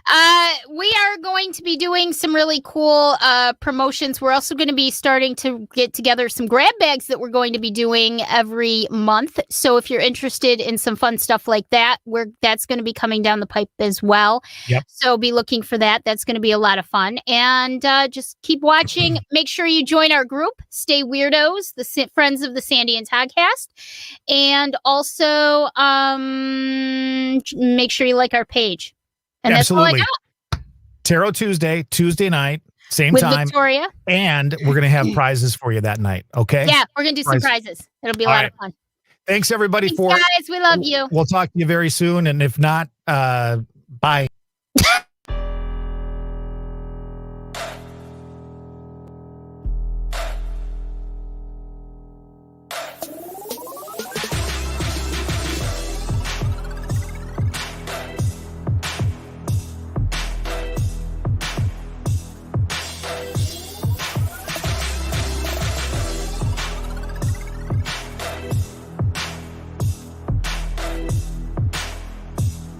We are going to be doing some really cool promotions. We're also going to be starting to get together some grab bags that we're going to be doing every month. So if you're interested in some fun stuff like that, that's going to be coming down the pipe as well. Yep. So be looking for that. That's going to be a lot of fun. And just keep watching. Make sure you join our group, Stay Weirdos, the Friends of the Sandy and Toddcast. And also make sure you like our page And Absolutely. that's all I Tarot Tuesday night, same got with time. Victoria. And we're going to have prizes for you that night. Okay. Yeah, we're going to do some Prizes. prizes. It'll be a All lot right. of fun. Thanks everybody Thanks, for guys. We love you. We'll talk to you very soon. And if not, bye.